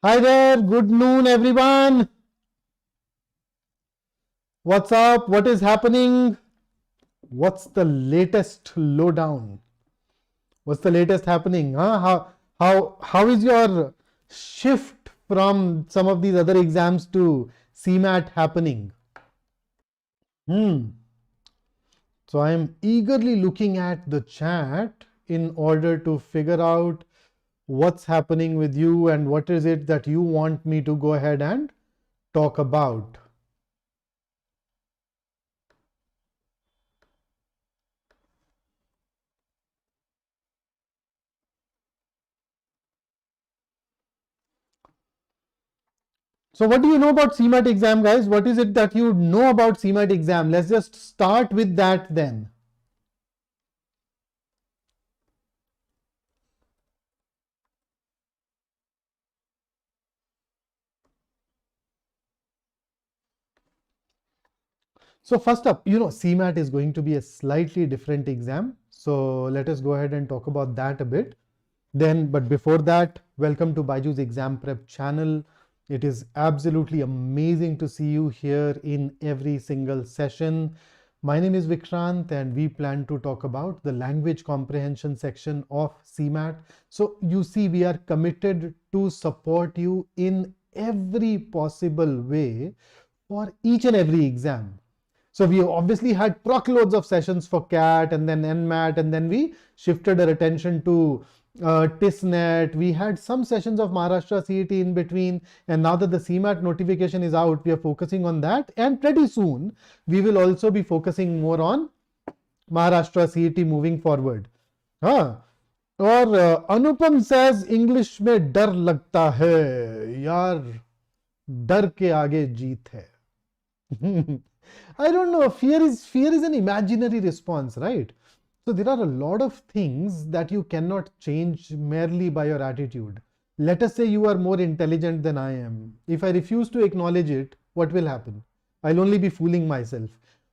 Hi there, good noon everyone. What's up? What is happening? What's the latest lowdown? What's the latest happening? Huh? How is your shift from some of these other exams to CMAT happening? So I am eagerly looking at the chat in order to figure out what's happening with you and what is it that you want me to go ahead and talk about. So what do you know about CMAT exam, guys? What is it that you know about CMAT exam? Let's just start with that then. So first up, CMAT is going to be a slightly different exam. So let us go ahead and talk about that a bit. But before that, welcome to BYJU'S exam prep channel. It is absolutely amazing to see you here in every single session. My name is Vikrant and we plan to talk about the language comprehension section of CMAT. So you see, we are committed to support you in every possible way for each and every exam. So we obviously had truckloads of sessions for CAT and then NMAT, and then we shifted our attention to TISNET. We had some sessions of Maharashtra CET in between, and now that the CMAT notification is out, we are focusing on that. And pretty soon, we will also be focusing more on Maharashtra CET moving forward. हाँ और अनुपम says English में डर लगता है यार, डर के आगे जीत है. I don't know. Fear is an imaginary response, right? So there are a lot of things that you cannot change merely by your attitude. Let us say you are more intelligent than I am. If I refuse to acknowledge it, what will happen? I'll only be fooling myself.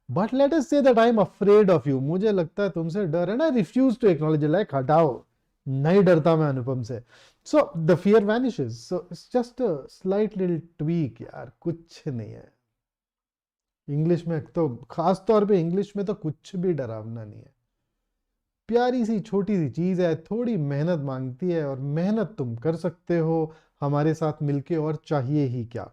But let us say that I am afraid of you. मुझे लगता है तुमसे डर and I refuse to acknowledge it. Like हटाओ, नहीं डरता मैं अनुपम से. So the fear vanishes. So it's just a slight little tweak यार, कुछ नहीं है. इंग्लिश में तो खास तौर पे इंग्लिश में तो कुछ भी डरावना नहीं है. प्यारी सी छोटी सी चीज है, थोड़ी मेहनत मांगती है और मेहनत तुम कर सकते हो हमारे साथ मिलके, और चाहिए ही क्या.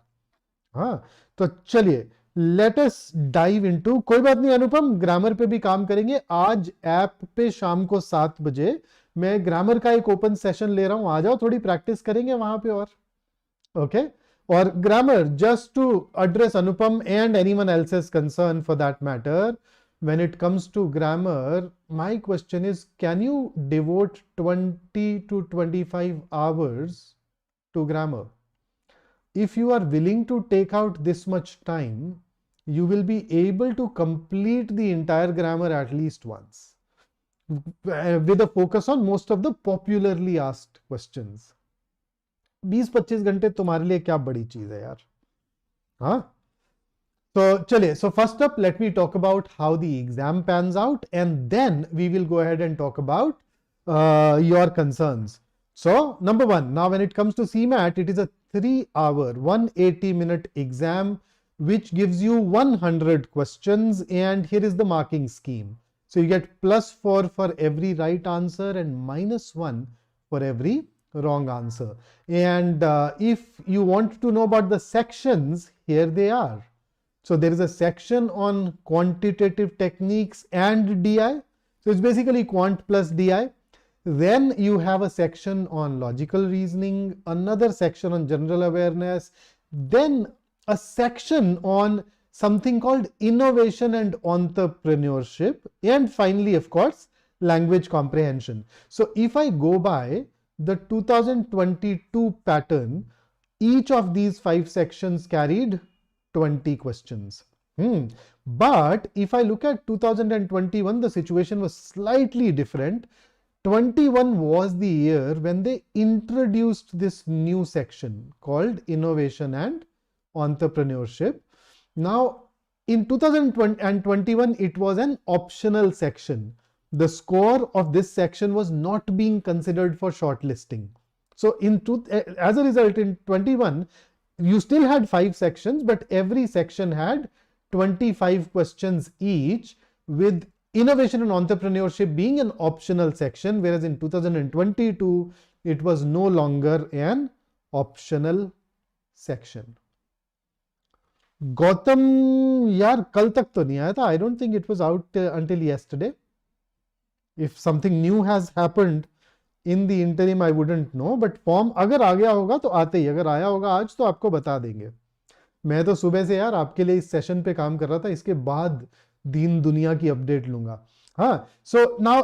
हाँ, तो चलिए लेट अस डाइव इनटू. कोई बात नहीं अनुपम, ग्रामर पे भी काम करेंगे आज. ऐप पे शाम को 7 बजे मैं ग्रामर का एक ओपन सेशन ले रहा हूं, आ जाओ, थोड़ी प्रैक्टिस करेंगे वहां पे. और okay, or grammar, just to address Anupam and anyone else's concern for that matter. When it comes to grammar, my question is, can you devote 20 to 25 hours to grammar? If you are willing to take out this much time, you will be able to complete the entire grammar at least once, with a focus on most of the popularly asked questions. 20-25 घंटे तुम्हारे लिए क्या बड़ी चीज है यार. हाँ, तो चलिए. So first up, let me talk about how the exam pans out, and then we will go ahead and talk about your concerns. So number one, now when it comes to CMAT, it is a 3-hour 180-minute exam which gives you 100 questions, and here is the marking scheme. So you get +4 for every right answer and -1 for every wrong answer. And if you want to know about the sections, here they are. So there is a section on quantitative techniques and DI. So it's basically quant plus DI. Then you have a section on logical reasoning, another section on general awareness, then a section on something called innovation and entrepreneurship, and finally, of course, language comprehension. So if I go by the 2022 pattern, each of these 5 sections carried 20 questions. But if I look at 2021, the situation was slightly different. 21 was the year when they introduced this new section called innovation and entrepreneurship. Now, in 2021, it was an optional section. The score of this section was not being considered for shortlisting. So as a result, in 21, you still had 5 sections, but every section had 25 questions each, with innovation and entrepreneurship being an optional section, whereas in 2022, it was no longer an optional section. Gautam, yaar, kal tak to nahi aaya tha. I don't think it was out until yesterday. If something new has happened in the interim, I wouldn't know, but form अगर आ गया होगा तो आते ही, अगर आया होगा आज तो आपको बता देंगे. मैं तो सुबह से यार आपके लिए इस सेशन पे काम कर रहा था, इसके बाद दीन दुनिया की अपडेट लूंगा. हाँ, so now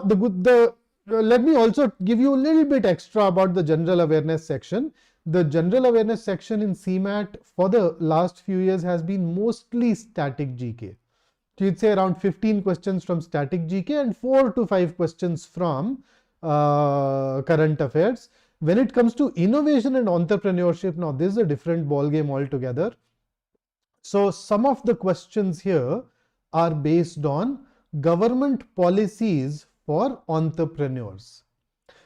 let me also give you a little bit extra about the general awareness section. The general awareness section in CMAT for the last few years has been mostly static GK. So you'd say around 15 questions from static GK and 4 to 5 questions from current affairs. When it comes to innovation and entrepreneurship, now this is a different ball game altogether. So some of the questions here are based on government policies for entrepreneurs.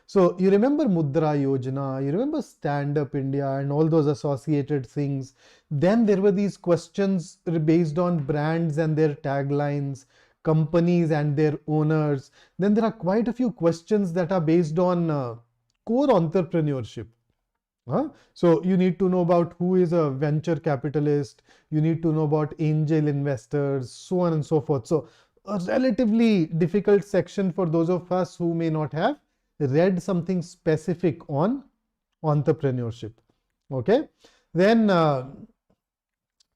So you remember Mudra Yojana, you remember Stand Up India and all those associated things. Then there were these questions based on brands and their taglines, companies and their owners. Then there are quite a few questions that are based on core entrepreneurship. So you need to know about who is a venture capitalist, you need to know about angel investors, so on and so forth. So a relatively difficult section for those of us who may not have read something specific on entrepreneurship. Okay, then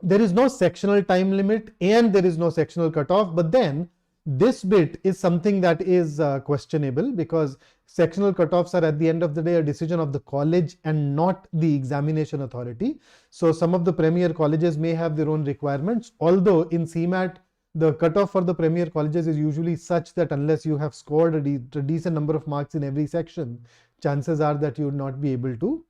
there is no sectional time limit and there is no sectional cutoff, but then this bit is something that is questionable, because sectional cutoffs are at the end of the day a decision of the college and not the examination authority. So some of the premier colleges may have their own requirements, although in CMAT the cutoff for the premier colleges is usually such that unless you have scored a decent number of marks in every section, chances are that you would not be able to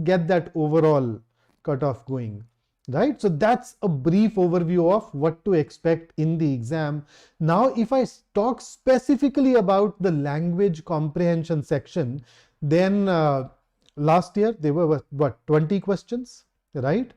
get that overall cutoff going. Right? So that's a brief overview of what to expect in the exam. Now, if I talk specifically about the language comprehension section, then last year there were what, 20 questions, right?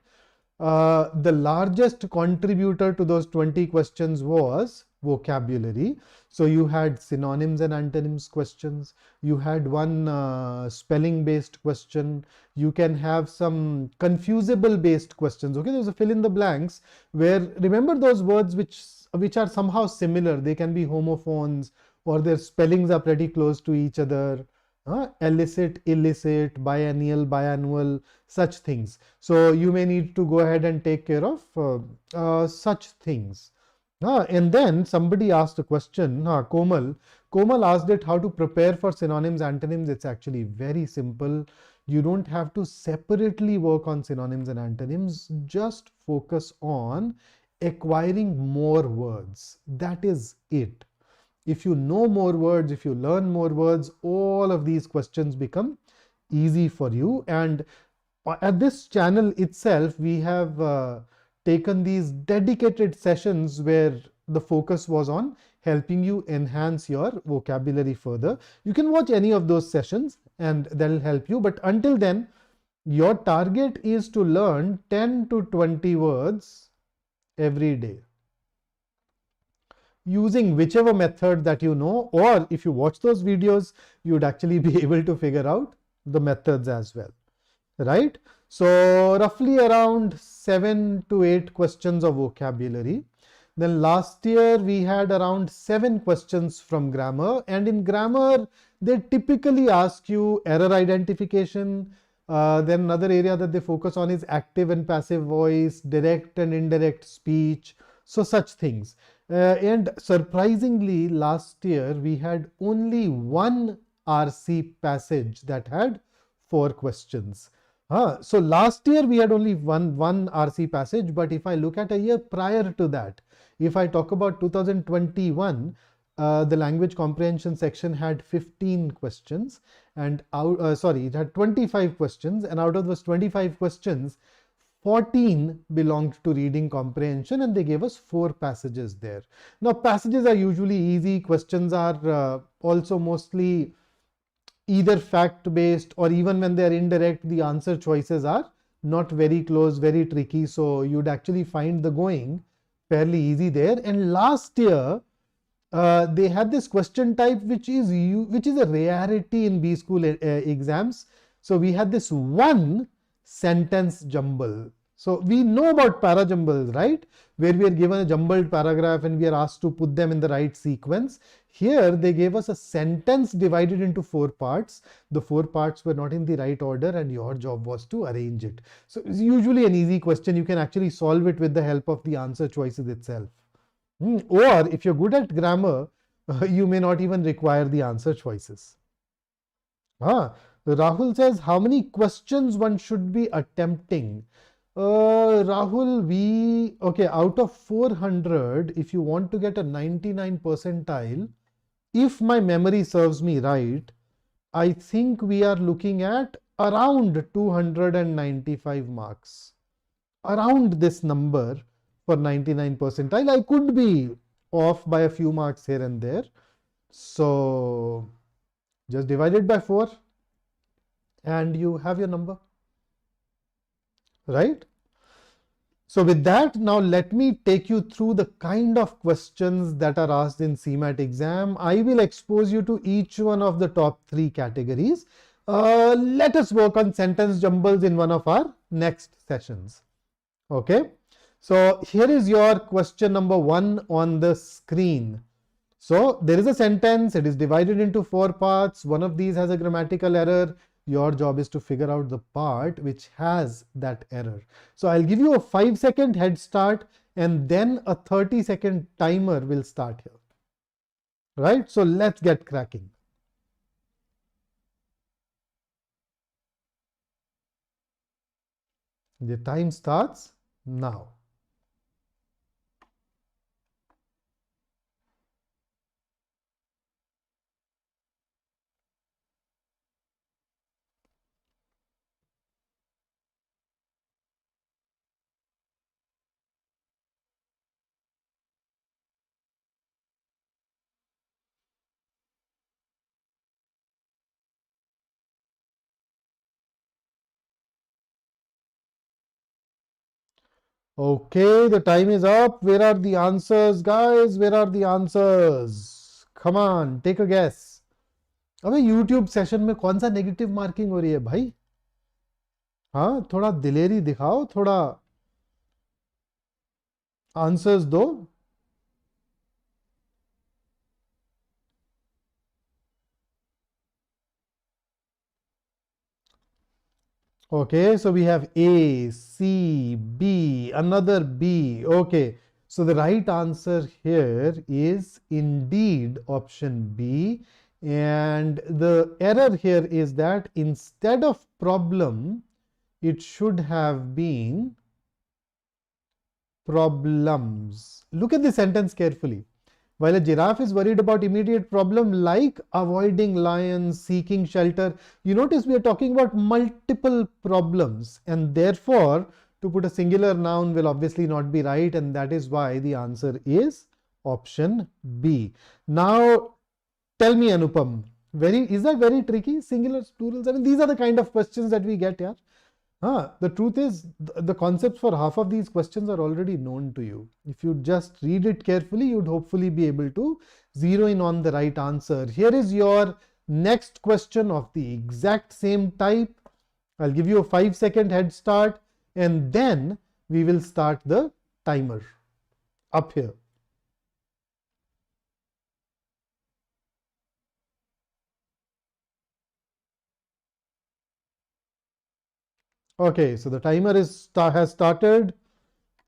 The largest contributor to those 20 questions was vocabulary. So you had synonyms and antonyms questions, you had one spelling based question, you can have some confusable based questions. Okay, there's a fill in the blanks where, remember those words which are somehow similar, they can be homophones or their spellings are pretty close to each other. Illicit, illicit, biennial, biannual, such things. So you may need to go ahead and take care of such things. And then somebody asked a question, Komal asked it how to prepare for synonyms, antonyms. It's actually very simple. You don't have to separately work on synonyms and antonyms. Just focus on acquiring more words. That is it. If you know more words, if you learn more words, all of these questions become easy for you. And at this channel itself, we have taken these dedicated sessions where the focus was on helping you enhance your vocabulary further. You can watch any of those sessions and that will help you. But until then, your target is to learn 10 to 20 words every day, using whichever method that you know, or if you watch those videos, you would actually be able to figure out the methods as well, right? So roughly around 7 to 8 questions of vocabulary. Then last year we had around 7 questions from grammar, and in grammar they typically ask you error identification. Then another area that they focus on is active and passive voice, direct and indirect speech, so such things. And surprisingly, last year we had only one RC passage that had 4 questions. So last year we had only one RC passage, but if I look at a year prior to that, if I talk about 2021, the language comprehension section had 15 questions and it had 25 questions, and out of those 25 questions, 14 belonged to reading comprehension, and they gave us 4 passages there. Now passages are usually easy, questions are also mostly either fact-based, or even when they are indirect, the answer choices are not very close, very tricky. So you'd actually find the going fairly easy there. And last year, they had this question type which is a rarity in B school exams. So we had this one sentence jumble. So we know about para jumbles, right? Where we are given a jumbled paragraph and we are asked to put them in the right sequence. Here they gave us a sentence divided into 4 parts. The 4 parts were not in the right order and your job was to arrange it. So it's usually an easy question. You can actually solve it with the help of the answer choices itself. Or if you're good at grammar, you may not even require the answer choices. Rahul says, how many questions one should be attempting? Rahul, okay, out of 400, if you want to get a 99 percentile, if my memory serves me right, I think we are looking at around 295 marks. Around this number for 99 percentile. I could be off by a few marks here and there. So just divide it by 4 and you have your number, right? So with that, now let me take you through the kind of questions that are asked in CMAT exam. I will expose you to each one of the top 3 categories. Let us work on sentence jumbles in one of our next sessions. Okay. So here is your question number 1 on the screen. So there is a sentence, it is divided into 4 parts. One of these has a grammatical error. Your job is to figure out the part which has that error. So I'll give you a 5-second head start and then a 30-second timer will start here. Right? So let's get cracking. The time starts now. Okay, the time is up. Where are the answers, guys? Where are the answers? Come on, take a guess. अबे YouTube session में कौन सा negative marking हो रही है भाई? हाँ, थोड़ा दिलेरी दिखाओ, थोड़ा आंसर्स दो. Okay, so we have A, C, B, another B. Okay, so the right answer here is indeed option B. And the error here is that instead of problem, it should have been problems. Look at the sentence carefully. While a giraffe is worried about immediate problem like avoiding lions, seeking shelter, you notice we are talking about multiple problems, and therefore to put a singular noun will obviously not be right, and that is why the answer is option B. Now tell me, Anupam, is that very tricky? Singulars, plurals? I mean, these are the kind of questions that we get here. The truth is, the concepts for half of these questions are already known to you. If you just read it carefully, you'd hopefully be able to zero in on the right answer. Here is your next question of the exact same type. I'll give you a 5-second head start and then we will start the timer up here. Okay, so the timer has started.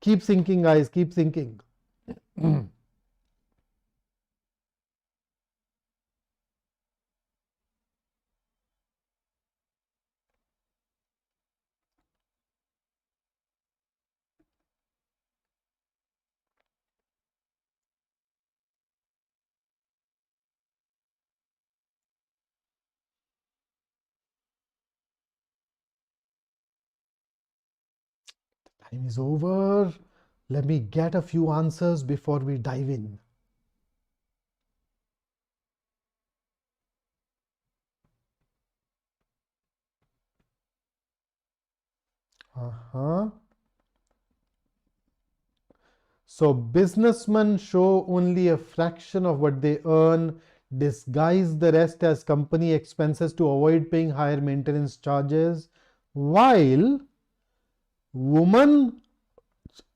Keep thinking, guys, keep thinking. Time is over. Let me get a few answers before we dive in. Uh-huh. So businessmen show only a fraction of what they earn, disguise the rest as company expenses to avoid paying higher maintenance charges, while women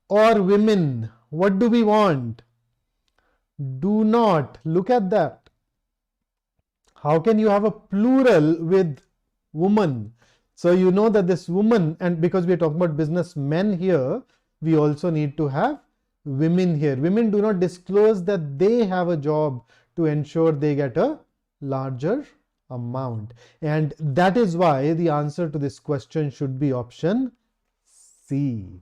or women, what do we want? Do not. Look at that. How can you have a plural with woman? So you know that this woman, and because we are talking about businessmen here, we also need to have women here. Women do not disclose that they have a job to ensure they get a larger amount. And that is why the answer to this question should be option C.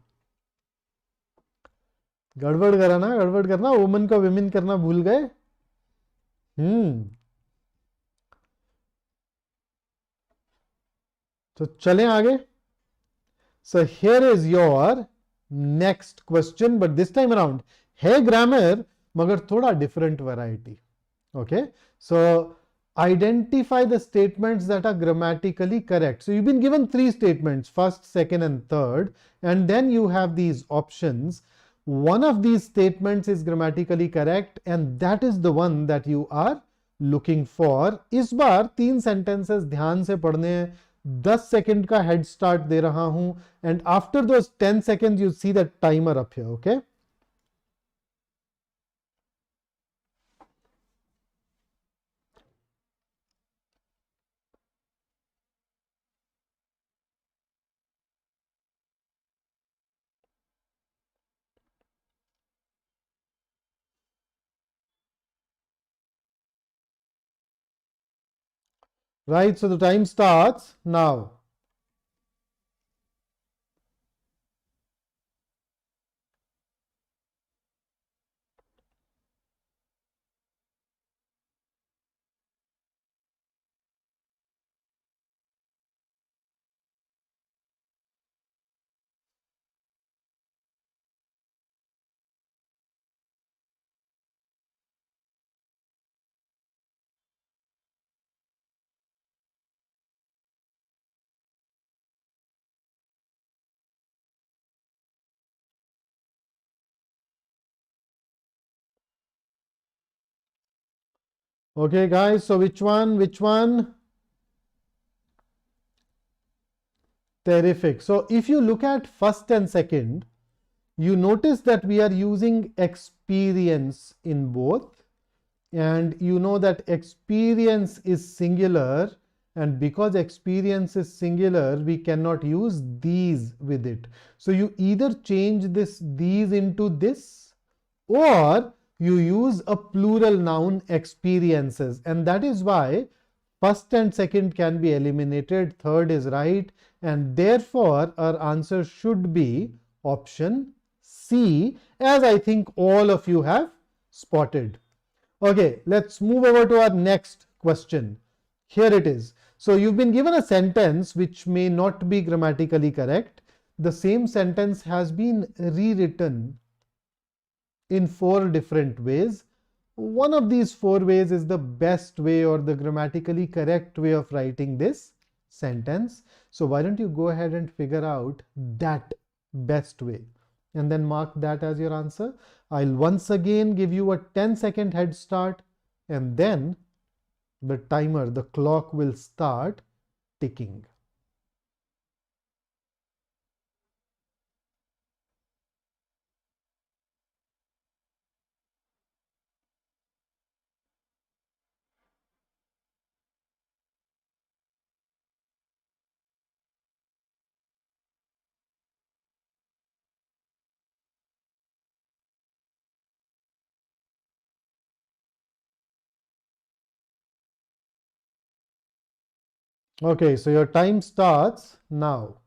गड़बड़ करा ना, गड़बड़ करना, woman का women करना भूल गए. तो चलें आगे. So here is your next question, but this time around है grammar मगर थोड़ा different variety. Okay, so identify the statements that are grammatically correct. So you've been given three statements, first, second and third, and then you have these options. One of these statements is grammatically correct and that is the one that you are looking for. इस बार 3 sentences ध्यान से पढ़ने हैं. 10 second का head start दे रहा हूं, and after those 10 seconds you see that timer up here. Okay, right, so the time starts now. Okay guys, so which one? Terrific. So if you look at first and second, you notice that we are using experience in both, and you know that experience is singular, and because experience is singular we cannot use these with it. So you either change these into this, or you use a plural noun experiences, and that is why first and second can be eliminated, third is right, and therefore our answer should be option C, as I think all of you have spotted. Okay, let's move over to our next question. Here it is. So you've been given a sentence which may not be grammatically correct. The same sentence has been rewritten in 4 different ways. One of these 4 ways is the best way or the grammatically correct way of writing this sentence. So why don't you go ahead and figure out that best way and then mark that as your answer. I'll once again give you a 10-second head start, and then the timer, the clock will start ticking. Okay, so your time starts now.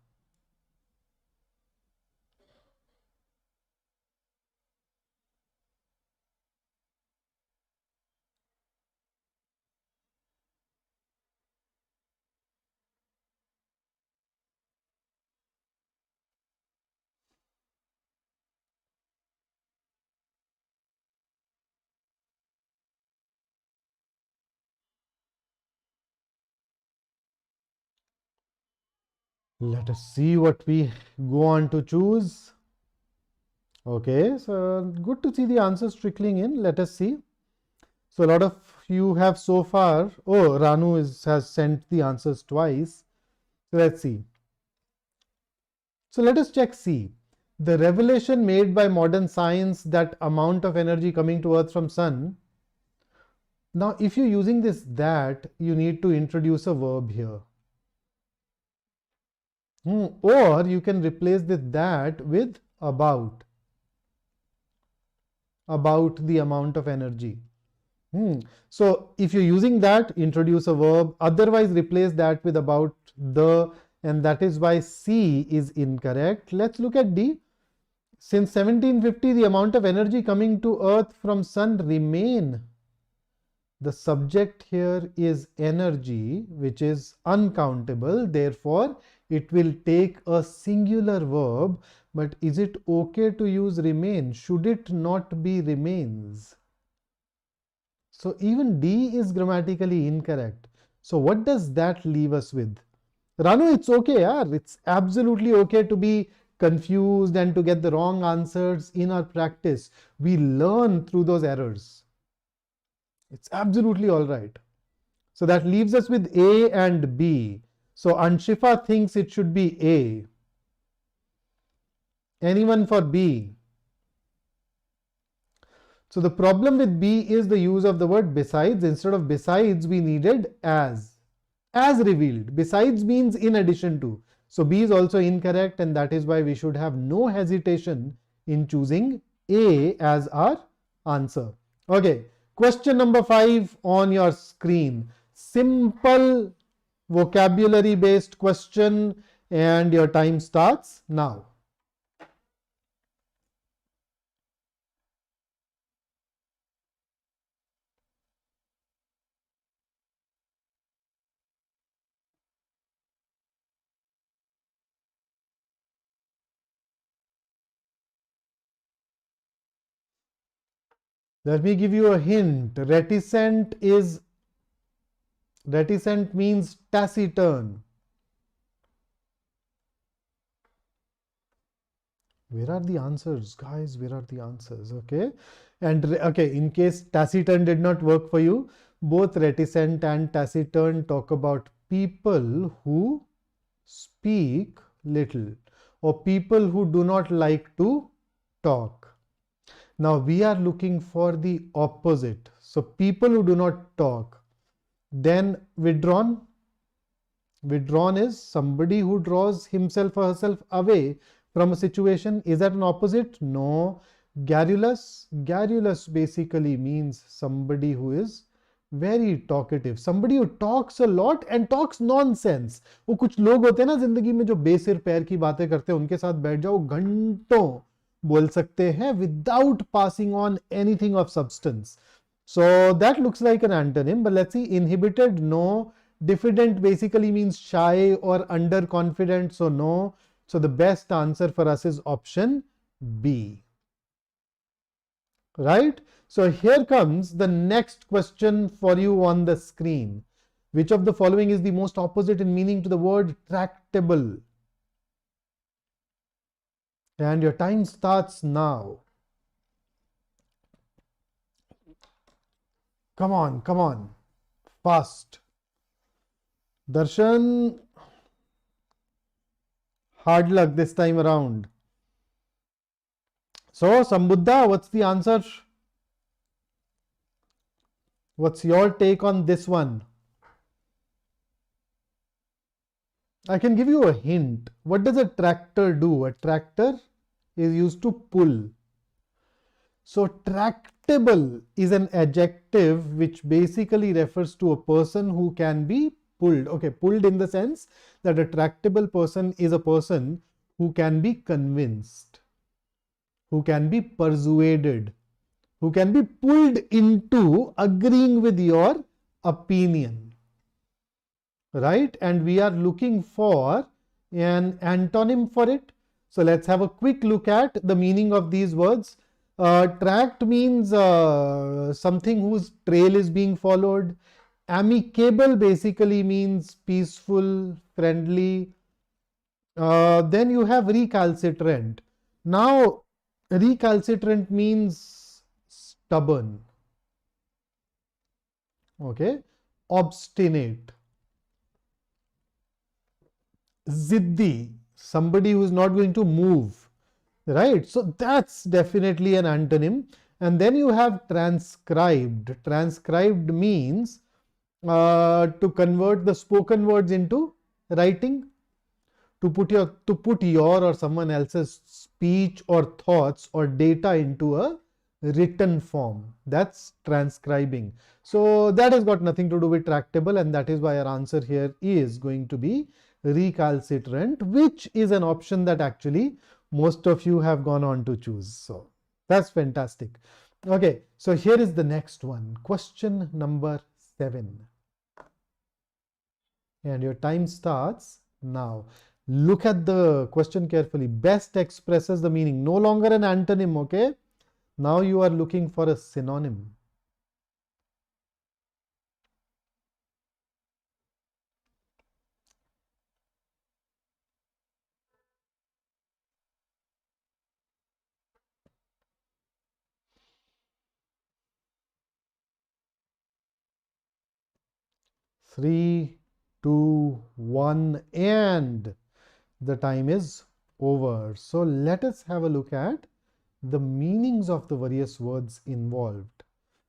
Let us see what we go on to choose. Okay, so good to see the answers trickling in. Let us see. So a lot of you have so far. Oh, Ranu has sent the answers twice. So let's see. So let us check C. The revelation made by modern science that amount of energy coming to Earth from Sun. Now, if you're using this that, you need to introduce a verb here. Or you can replace this that with about the amount of energy. So if you're using that, introduce a verb. Otherwise, replace that with about the, and that is why C is incorrect. Let's look at D. Since 1750, the amount of energy coming to Earth from Sun remain. The subject here is energy, which is uncountable. Therefore, it will take a singular verb. But is it okay to use remain? Should it not be remains? So even D is grammatically incorrect. So what does that leave us with? Ranu, it's okay, yaar. It's absolutely okay to be confused and to get the wrong answers in our practice. We learn through those errors. It's absolutely all right. So that leaves us with A and B. So Anshifa thinks it should be A. Anyone for B? So the problem with B is the use of the word besides. Instead of besides, we needed as. As revealed. Besides means in addition to. So B is also incorrect, and that is why we should have no hesitation in choosing A as our answer. Okay, question number 5 on your screen. Simple vocabulary based question, and your time starts now. Let me give you a hint. Reticent means taciturn. Where are the answers, guys? Where are the answers? Okay. And okay, in case taciturn did not work for you, both reticent and taciturn talk about people who speak little or people who do not like to talk. Now we are looking for the opposite. So people who do not talk. Then withdrawn. Withdrawn is somebody who draws himself or herself away from a situation. Is that an opposite? No. Garrulous. Garrulous basically means somebody who is very talkative. Somebody who talks a lot and talks nonsense. वो कुछ लोग होते हैं ना जिंदगी में जो बेसिर पैर की बातें करते हैं, उनके साथ बैठ जाओ घंटों बोल सकते हैं without passing on anything of substance. So that looks like an antonym, but let's see. Inhibited, no. Diffident basically means shy or underconfident, so no. So the best answer for us is option B. Right? So here comes the next question for you on the screen. Which of the following is the most opposite in meaning to the word tractable? And your time starts now. Come on, come on. Fast. Darshan, hard luck this time around. So, Sambuddha, what's the answer? What's your take on this one? I can give you a hint. What does a tractor do? A tractor is used to pull. So tractable is an adjective which basically refers to a person who can be pulled. Okay, pulled in the sense that a tractable person is a person who can be convinced, who can be persuaded, who can be pulled into agreeing with your opinion. Right? And we are looking for an antonym for it. So let's have a quick look at the meaning of these words. Tract means something whose trail is being followed. Amicable basically means peaceful, friendly. Then you have recalcitrant. Now, recalcitrant means stubborn, okay, obstinate, ziddi, somebody who is not going to move, right? So that's definitely an antonym. And then you have transcribed. Transcribed means to convert the spoken words into writing, to put your or someone else's speech or thoughts or data into a written form. That's transcribing. So that has got nothing to do with tractable, and that is why our answer here is going to be recalcitrant, which is an option that actually most of you have gone on to choose. So that's fantastic. Okay, so here is the next one. Question number 7. And your time starts now. Look at the question carefully. Best expresses the meaning. No longer an antonym, okay? Now you are looking for a synonym. Three, two, one, and the time is over. So let us have a look at the meanings of the various words involved.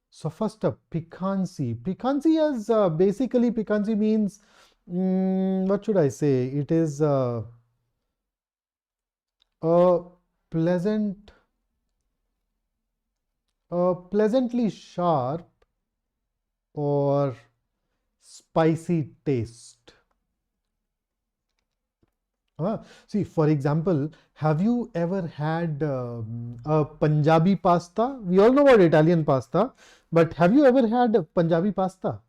So first up, piquancy. Piquancy is basically piquancy means what should I say? It is a pleasant, pleasantly sharp or spicy taste. See, for example, have you ever had a Punjabi pasta? We all know about Italian pasta, but have you ever had a Punjabi pasta?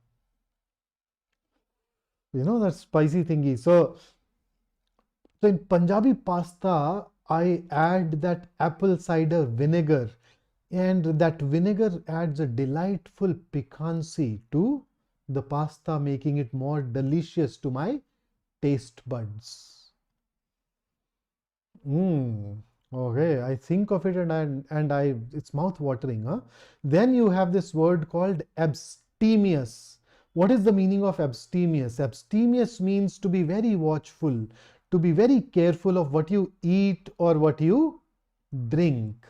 You know, that spicy thingy. So in Punjabi pasta, I add that apple cider vinegar, and that vinegar adds a delightful piquancy to the pasta, making it more delicious to my taste buds. Okay, I think of it and I it's mouth watering, huh? Then you have this word called abstemious. What is the meaning of abstemious? Abstemious means to be very watchful, to be very careful of what you eat or what you drink.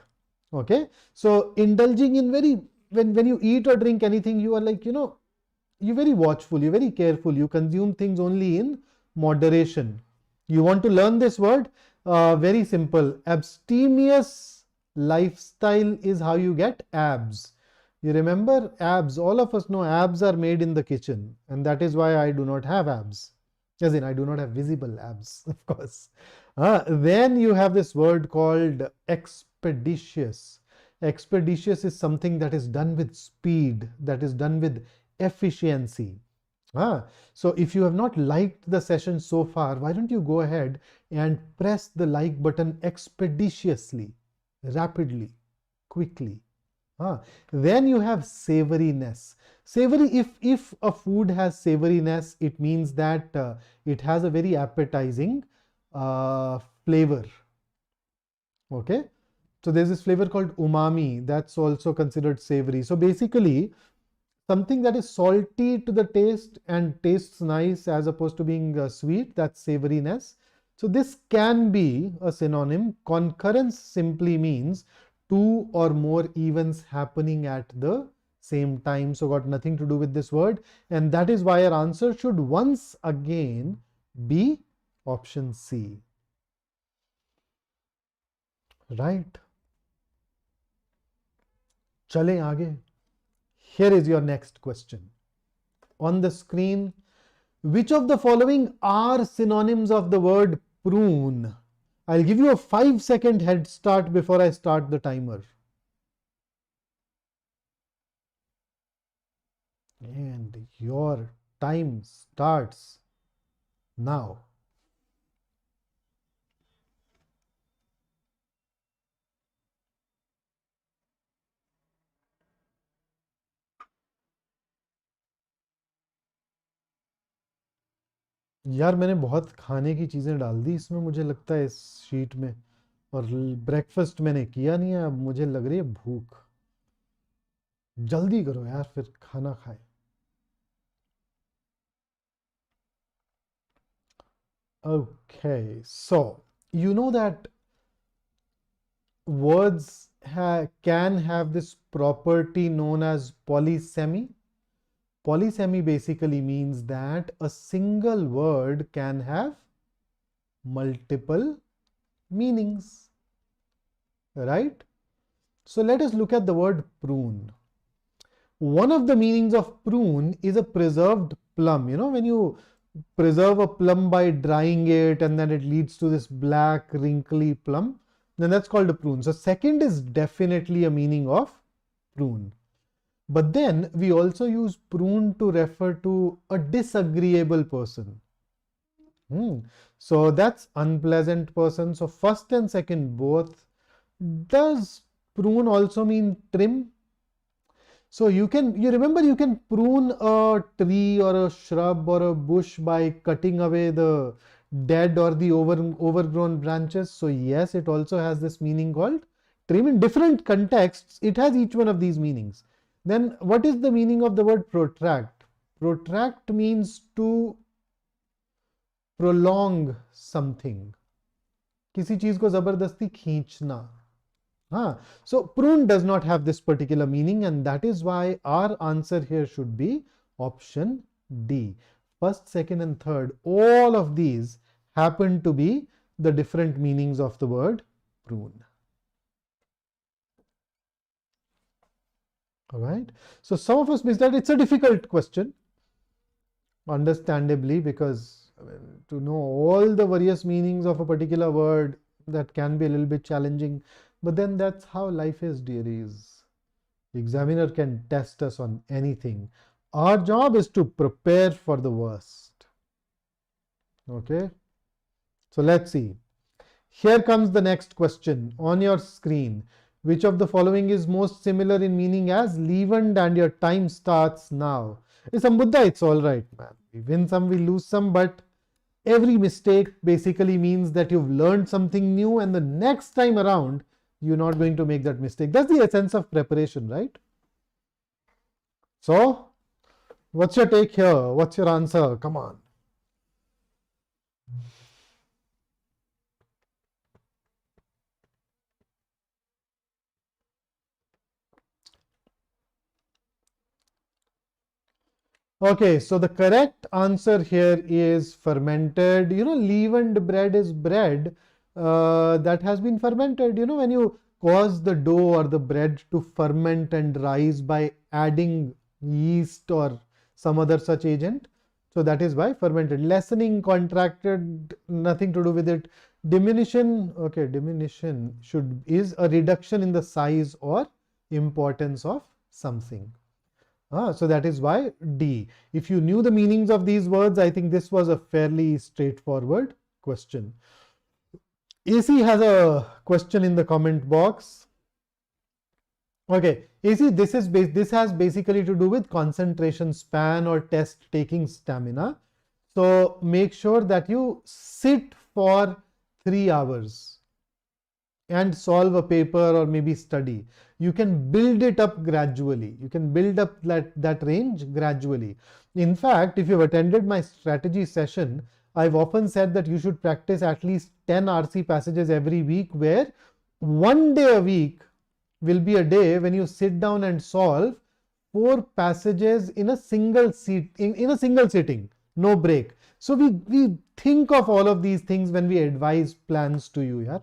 Okay, so indulging in very when you eat or drink anything, you are like, you're very watchful, you're very careful, you consume things only in moderation. You want to learn this word? Very simple. Abstemious lifestyle is how you get abs. You remember abs? All of us know abs are made in the kitchen, and that is why I do not have abs. As in, I do not have visible abs, of course. Then you have this word called expeditious. Expeditious is something that is done with speed, that is done with efficiency. So if you have not liked the session so far, why don't you go ahead and press the like button expeditiously, rapidly, quickly. Then you have savoriness. Savory, if a food has savoriness, it means that it has a very appetizing flavor. Okay. So there's this flavor called umami that's also considered savory. So basically, something that is salty to the taste and tastes nice as opposed to being sweet, that's savoriness. So this can be a synonym. Concurrence simply means two or more events happening at the same time. So got nothing to do with this word. And that is why our answer should once again be option C. Right? Chale aage. Here is your next question. On the screen, which of the following are synonyms of the word prune? I'll give you a 5-second head start before I start the timer. And your time starts now. यार मैंने बहुत खाने की चीज़ें डाल दी इसमें, मुझे लगता है इस शीट में, और ब्रेकफास्ट मैंने किया नहीं है, अब मुझे लग रही है भूख। जल्दी करो यार फिर खाना खाए। Okay, so you know that words can have this property known as polysemy. Polysemy basically means that a single word can have multiple meanings, right? So let us look at the word prune. One of the meanings of prune is a preserved plum. You know, when you preserve a plum by drying it and then it leads to this black wrinkly plum, then that's called a prune. So second is definitely a meaning of prune. But then we also use prune to refer to a disagreeable person. So that's unpleasant person. So first and second both. Does prune also mean trim? So you remember you can prune a tree or a shrub or a bush by cutting away the dead or the overgrown branches. So yes, it also has this meaning called trim. In different contexts, it has each one of these meanings. Then what is the meaning of the word protract? Protract means to prolong something. किसी चीज को जबरदस्ती खींचना. So prune does not have this particular meaning, and that is why our answer here should be option D. First, second, and third, all of these happen to be the different meanings of the word prune. All right. So some of us missed that. It's a difficult question, understandably, because to know all the various meanings of a particular word, that can be a little bit challenging. But then that's how life is, dearies. The examiner can test us on anything. Our job is to prepare for the worst. Okay. So let's see. Here comes the next question on your screen. Which of the following is most similar in meaning as leavened, and your time starts now? It's Buddha, it's all right, man. We win some, we lose some, but every mistake basically means that you've learned something new, and the next time around, you're not going to make that mistake. That's the essence of preparation, right? So, what's your take here? What's your answer? Come on. Okay, so the correct answer here is fermented. You know, leavened bread is bread that has been fermented. You know, when you cause the dough or the bread to ferment and rise by adding yeast or some other such agent. So that is why fermented. Lessening, contracted, nothing to do with it. Diminution, okay, diminution is a reduction in the size or importance of something. So that is why D. If you knew the meanings of these words, I think this was a fairly straightforward question. AC has a question in the comment box. Okay, AC, this has basically to do with concentration span or test taking stamina. So make sure that you sit for 3 hours and solve a paper or maybe study. You can build it up gradually. You can build up that range gradually. In fact, if you've attended my strategy session, I've often said that you should practice at least 10 RC passages every week, where one day a week will be a day when you sit down and solve 4 passages in a single in a single sitting, no break. So we think of all of these things when we advise plans to you. Yeah.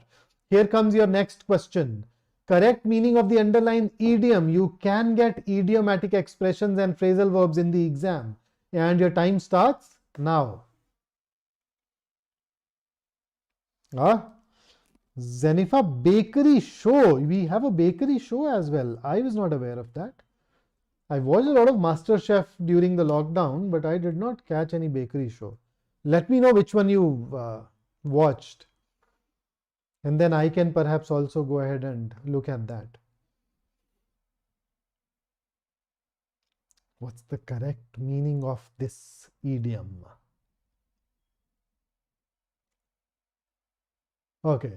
Here comes your next question. Correct meaning of the underlined idiom. You can get idiomatic expressions and phrasal verbs in the exam. And your time starts now. Zenifa, bakery show. We have a bakery show as well. I was not aware of that. I watched a lot of MasterChef during the lockdown, but I did not catch any bakery show. Let me know which one you watched, and then I can perhaps also go ahead and look at that. What's the correct meaning of this idiom? Okay.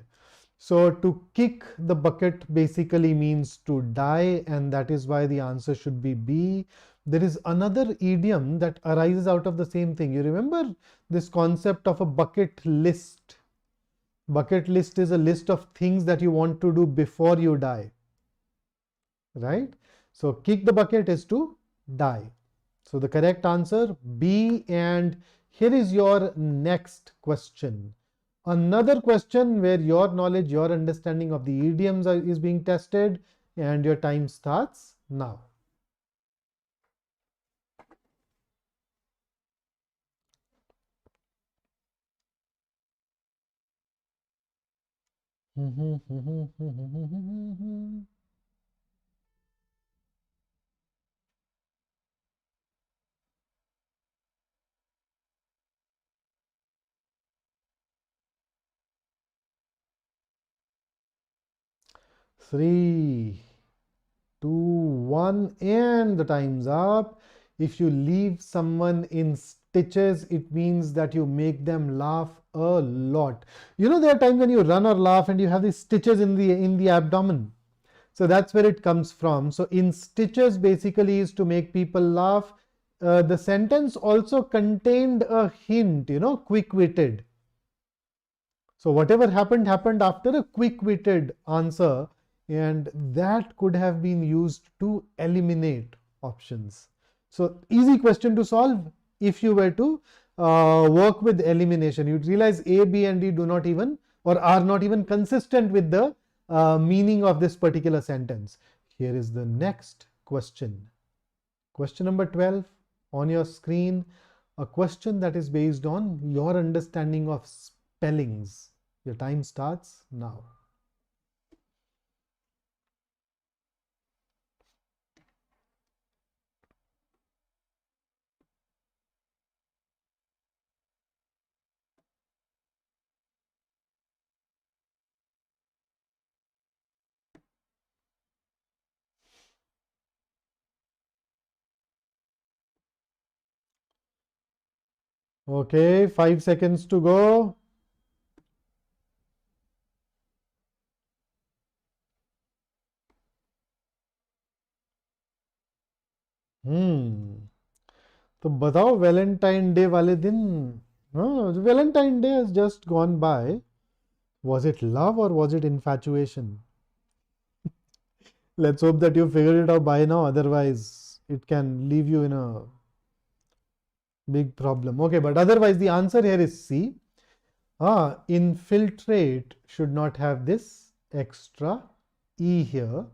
So to kick the bucket basically means to die, and that is why the answer should be B. There is another idiom that arises out of the same thing. You remember this concept of a bucket list? Bucket list is a list of things that you want to do before you die, right? So kick the bucket is to die. So the correct answer B. And here is your next question. Another question where your knowledge, your understanding of the idioms is being tested, and your time starts now. Three, two, one, and the time's up. If you leave someone in stitches, it means that you make them laugh a lot. You know, there are times when you run or laugh and you have these stitches in the abdomen. So that's where it comes from. So in stitches basically is to make people laugh. The sentence also contained a hint, quick-witted. So whatever happened happened after a quick-witted answer, and that could have been used to eliminate options. So easy question to solve if you were to work with elimination. You'd realize A, B, and D do not even or are not even consistent with the meaning of this particular sentence. Here is the next question. Question number 12 on your screen, a question that is based on your understanding of spellings. Your time starts now. Okay, 5 seconds to go. तो बताओ Valentine day वाले दिन. Valentine day has just gone by. Was it love or was it infatuation? Let's hope that you figured it out by now, otherwise it can leave you in a big problem. Okay, but otherwise the answer here is C. Infiltrate should not have this extra E here.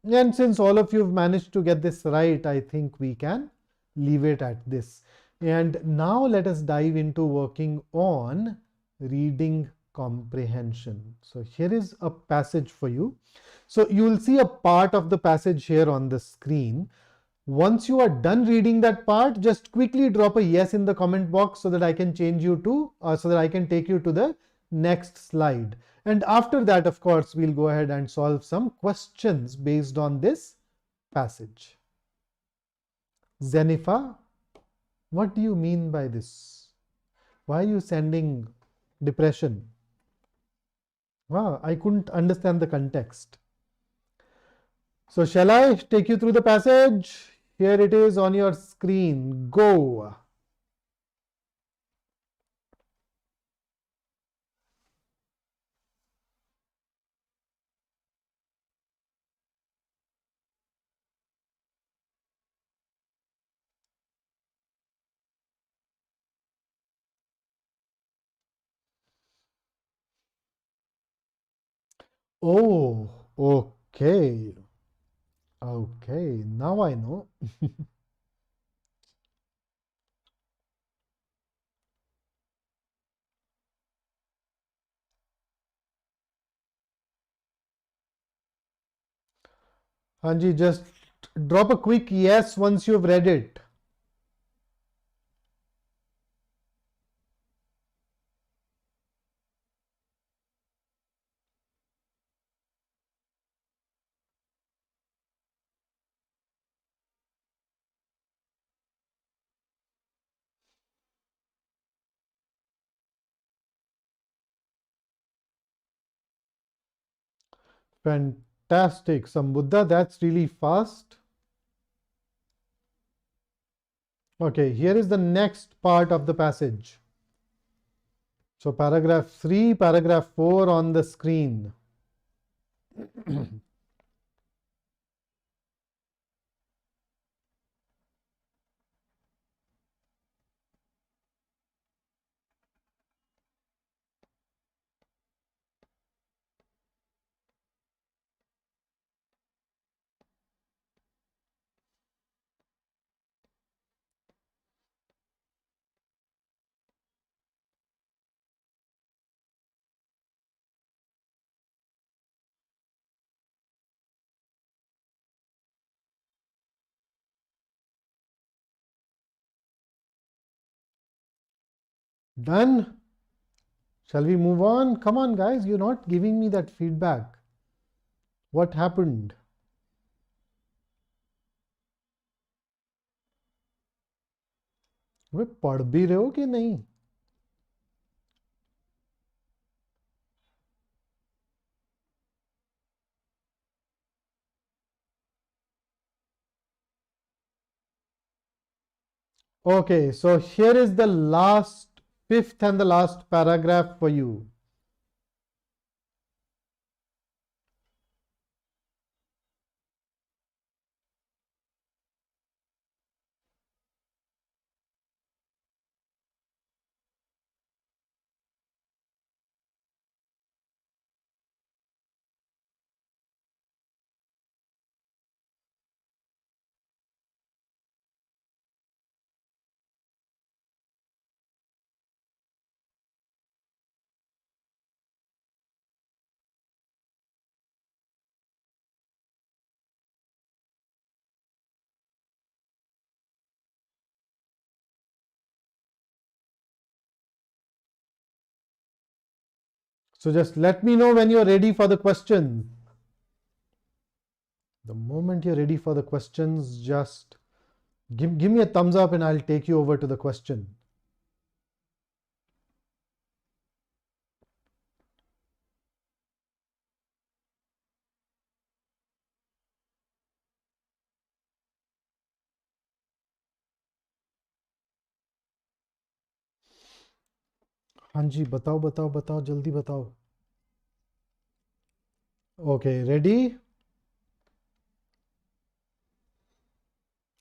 And since all of you have managed to get this right, I think we can leave it at this. And now let us dive into working on reading comprehension. So here is a passage for you. So you will see a part of the passage here on the screen. Once you are done reading that part, just quickly drop a yes in the comment box so that I can change you to, so that I can take you to the next slide. And after that, of course, we'll go ahead and solve some questions based on this passage. Zenifa, what do you mean by this? Why are you sending depression? I couldn't understand the context. So shall I take you through the passage? Here it is on your screen. Go. Oh, okay. Okay, now I know. Hanji, just drop a quick yes once you've read it. Fantastic, Sambuddha, that's really fast. Okay, here is the next part of the passage. So paragraph 3, paragraph 4 on the screen. Done? Shall we move on? Come on, guys, you're not giving me that feedback. What happened? वे पढ़ भी रहे हो कि नहीं? Okay, so here is the last, fifth and the last paragraph for you. So just let me know when you're ready for the question. The moment you're ready for the questions, just give me a thumbs up and I'll take you over to the question. हाँ जी, बताओ बताओ बताओ, जल्दी बताओ. Okay, ready?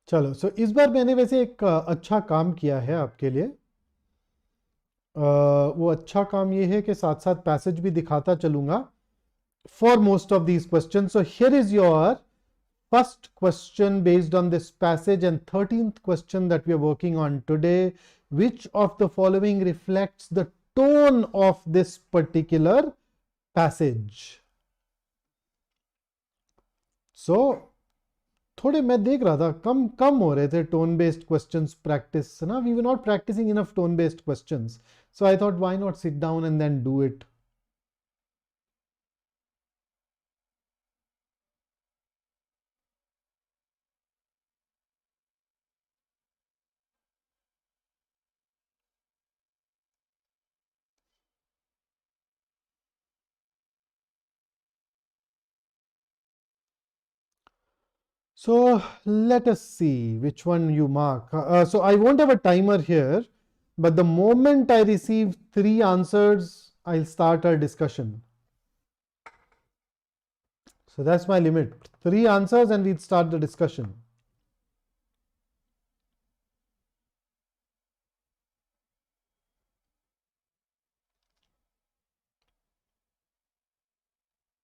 चलो, सो इस बार मैंने वैसे एक अच्छा काम किया है आपके लिए. वो अच्छा काम ये है कि साथ साथ पैसेज भी दिखाता चलूंगा for most of these question. So here is your first question based on this passage and 13th question that we are working on today. Which of the following reflects the tone of this particular passage? So थोड़े मैं देख रहा था कम कम हो रहे थे tone based questions practice ना. We were not practicing enough tone based questions, so I thought why not sit down and then do it. So let us see which one you mark. So I won't have a timer here, but the moment I receive 3 answers, I'll start our discussion. So that's my limit. 3 answers and we'll start the discussion.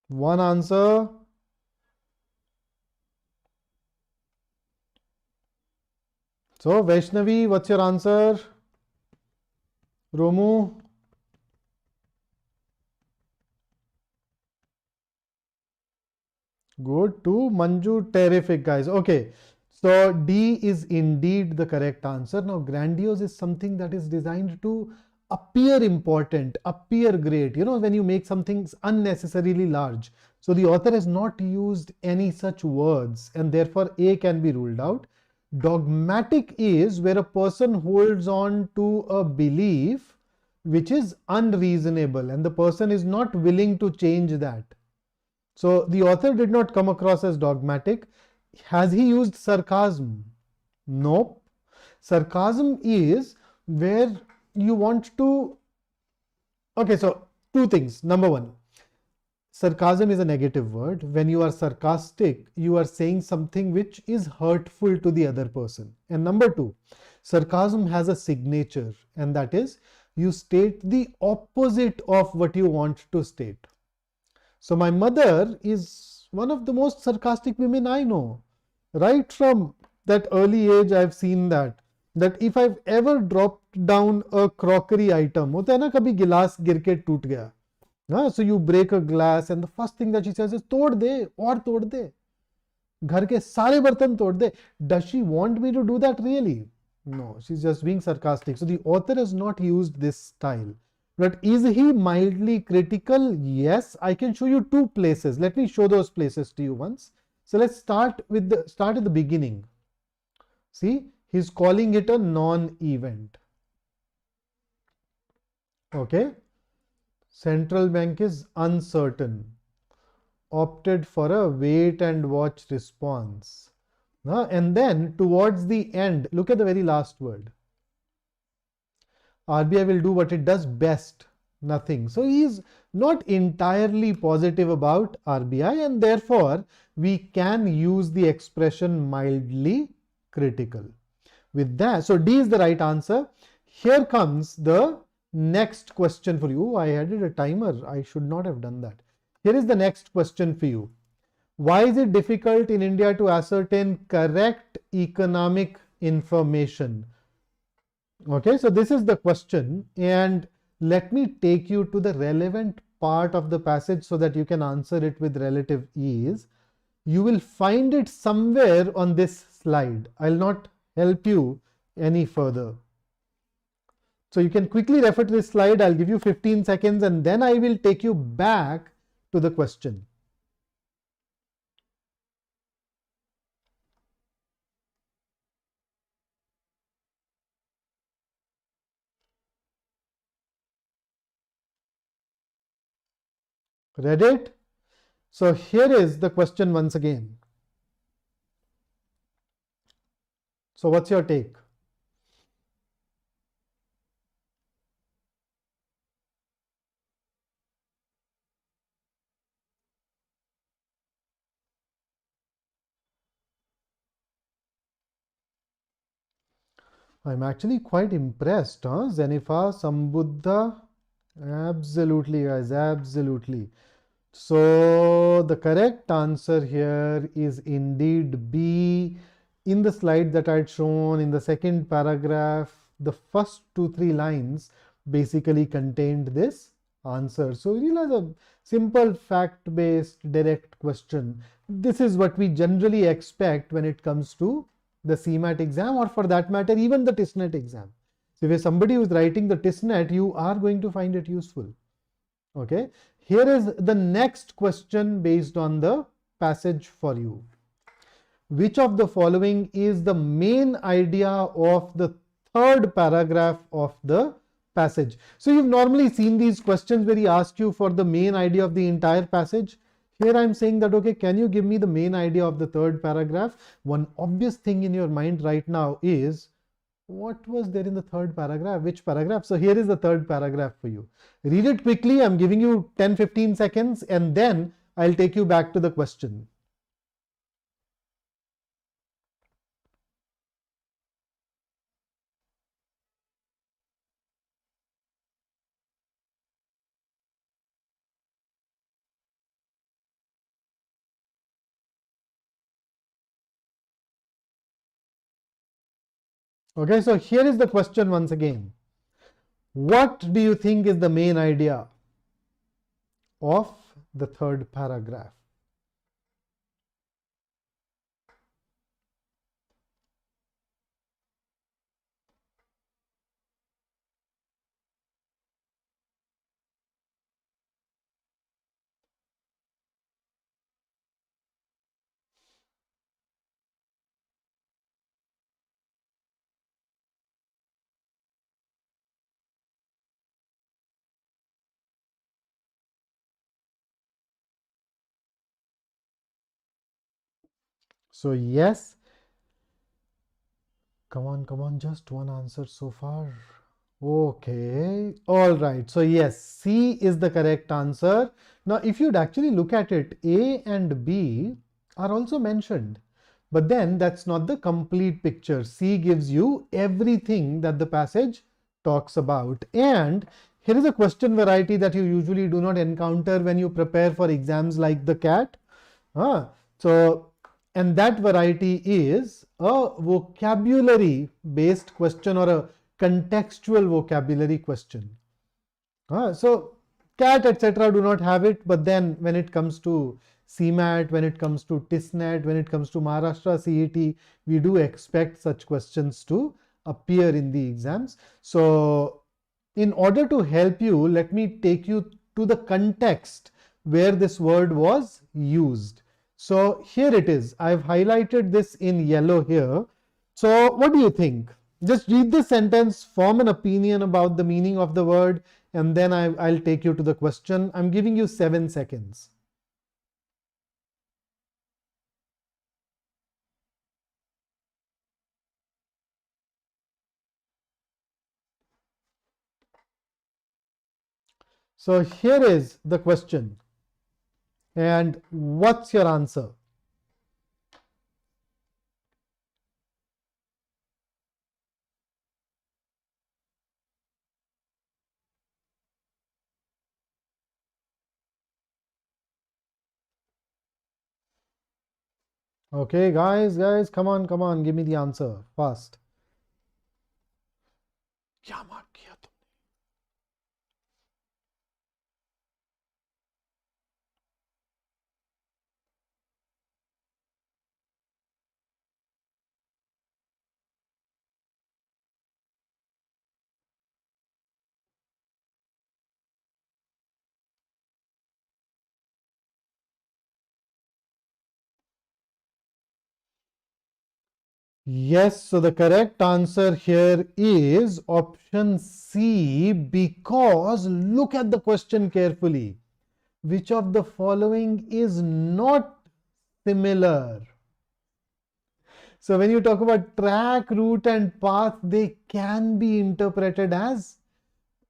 One answer. So Vaishnavi, what's your answer? Romu? Good. 2. Manju, terrific, guys. Okay. So D is indeed the correct answer. Now grandiose is something that is designed to appear important, appear great. You know, when you make something unnecessarily large. So the author has not used any such words and therefore A can be ruled out. Dogmatic is where a person holds on to a belief which is unreasonable and the person is not willing to change that. So the author did not come across as dogmatic. Has he used sarcasm? Nope. Sarcasm is where you want to. Okay, so two things. Number one, sarcasm is a negative word. When you are sarcastic, you are saying something which is hurtful to the other person. And number two, sarcasm has a signature, and that is you state the opposite of what you want to state. So my mother is one of the most sarcastic women I know. Right from that early age, I've seen that if I've ever dropped down a crockery item, होता है ना कभी गिलास गिर के टूट गया, so you break a glass and the first thing that she says is तोड़ दे और तोड़ दे, घर के सारे बर्तन तोड़ दे. Does she want me to do that really? No, she's just being sarcastic. So the author has not used this style. But is he mildly critical? Yes, I can show you two places. Let me show those places to you once. So let's start at the beginning. See, he's calling it a non-event. Okay. Central bank is uncertain. Opted for a wait and watch response. And then towards the end, look at the very last word. RBI will do what it does best, nothing. So he is not entirely positive about RBI, and therefore we can use the expression mildly critical. With that, so D is the right answer. Here comes the next question for you. I added a timer. I should not have done that. Here is the next question for you. Why is it difficult in India to ascertain correct economic information? Okay, so this is the question, and let me take you to the relevant part of the passage so that you can answer it with relative ease. You will find it somewhere on this slide. I'll not help you any further. So you can quickly refer to this slide. I'll give you 15 seconds and then I will take you back to the question. Read it? So here is the question once again. So what's your take? I'm actually quite impressed, Zenifa, Sambuddha. Absolutely, guys, absolutely. So the correct answer here is indeed B. In the slide that I had shown in the second paragraph, the first 2-3 lines basically contained this answer. So you know, the simple fact-based direct question. This is what we generally expect when it comes to the CMAT exam, or for that matter, even the TISNET exam. So if you're somebody who's writing the TISNET, you are going to find it useful. Okay. Here is the next question based on the passage for you. Which of the following is the main idea of the third paragraph of the passage? So you've normally seen these questions where he asks you for the main idea of the entire passage. Here I'm saying that, okay, can you give me the main idea of the third paragraph? One obvious thing in your mind right now is, what was there in the third paragraph? Which paragraph? So here is the third paragraph for you. Read it quickly. I'm giving you 10-15 seconds and then I'll take you back to the question. Okay, so here is the question once again. What do you think is the main idea of the third paragraph? So yes, come on, just one answer so far. Okay, all right. So yes, C is the correct answer. Now, if you'd actually look at it, A and B are also mentioned, but then that's not the complete picture. C gives you everything that the passage talks about. And here is a question variety that you usually do not encounter when you prepare for exams like the CAT. So, and that variety is a vocabulary based question or a contextual vocabulary question. So CAT etc. do not have it, but then when it comes to CMAT, when it comes to TISNET, when it comes to Maharashtra CET, we do expect such questions to appear in the exams. So in order to help you, let me take you to the context where this word was used. So here it is. I've highlighted this in yellow here. So what do you think? Just read the sentence, form an opinion about the meaning of the word, and then I'll take you to the question. I'm giving you 7 seconds. So here is the question. And what's your answer? Okay, guys, come on, give me the answer fast. क्या mark किया तुम? Yes, so the correct answer here is option C, because look at the question carefully. Which of the following is not similar? So when you talk about track, route and path, they can be interpreted as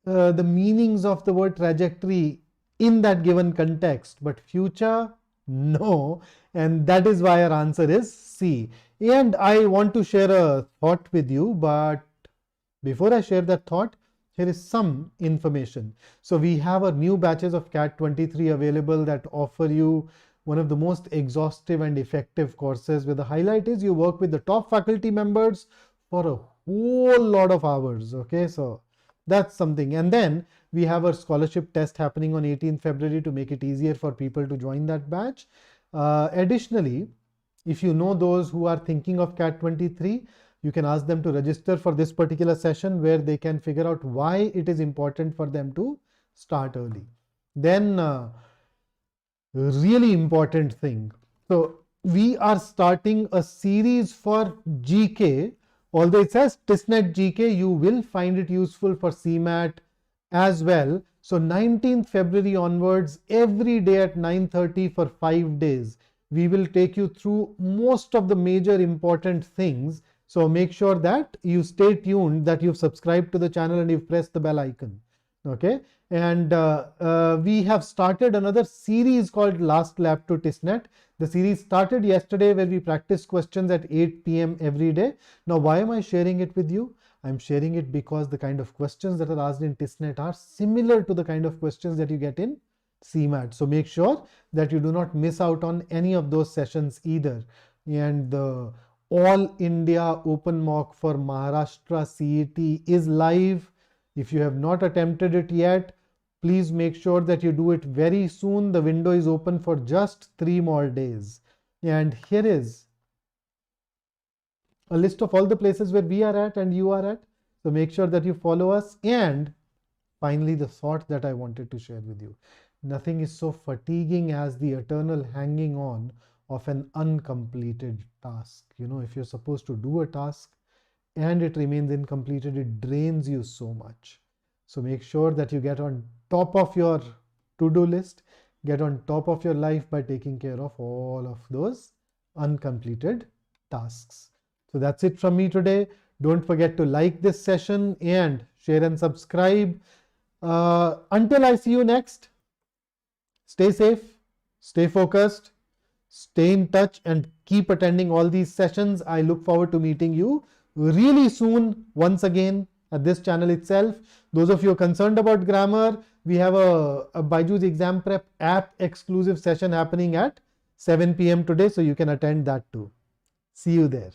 the meanings of the word trajectory in that given context, but future, no. And that is why our answer is C. And I want to share a thought with you, but before I share that thought, here is some information. So we have a new batches of CAT 23 available that offer you one of the most exhaustive and effective courses, where the highlight is you work with the top faculty members for a whole lot of hours. Okay, so that's something. And then we have a scholarship test happening on 18th February to make it easier for people to join that batch. Additionally, if you know those who are thinking of CAT 23, you can ask them to register for this particular session where they can figure out why it is important for them to start early. Then really important thing. So we are starting a series for GK. Although it says TISNET GK, you will find it useful for CMAT as well. So 19th February onwards, every day at 9:30 for 5 days, we will take you through most of the major important things. So make sure that you stay tuned, that you've subscribed to the channel and you've pressed the bell icon. Okay. And we have started another series called Last Lap to TISNET. The series started yesterday, where we practice questions at 8 p.m. every day. Now, why am I sharing it with you? I'm sharing it because the kind of questions that are asked in TISNET are similar to the kind of questions that you get in CMAT. So make sure that you do not miss out on any of those sessions either. And the All India Open Mock for Maharashtra CET is live. If you have not attempted it yet, please make sure that you do it very soon. The window is open for just 3 more days. And here is a list of all the places where we are at and you are at. So make sure that you follow us. And finally, the thought that I wanted to share with you. Nothing is so fatiguing as the eternal hanging on of an uncompleted task. You know, if you're supposed to do a task and it remains incompleted, it drains you so much. So make sure that you get on top of your to-do list, get on top of your life by taking care of all of those uncompleted tasks. So that's it from me today. Don't forget to like this session and share and subscribe. Until I see you next, stay safe, stay focused, stay in touch, and keep attending all these sessions. I look forward to meeting you really soon once again at this channel itself. Those of you concerned about grammar, we have a BYJU'S exam prep app exclusive session happening at 7 p.m. today, so you can attend that too. See you there.